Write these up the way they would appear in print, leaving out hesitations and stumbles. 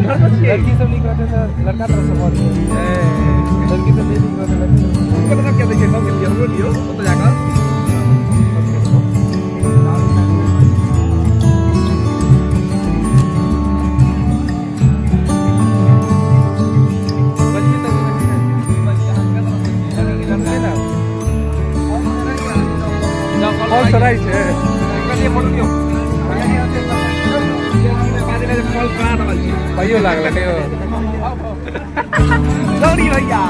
लड़की सब निक रहते तो लड़का तरफ से बहुत लड़की सब नहीं निक रहते उनका मतलब क्या देखिए सब लियो लियो तो जाकर बहुत सराई से कलिए फोटो लियो भाइयों लागला के सॉरी भैया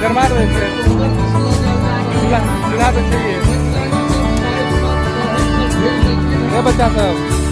गरमा रहे थे चूल्हा तो चाहिए बच्चा सब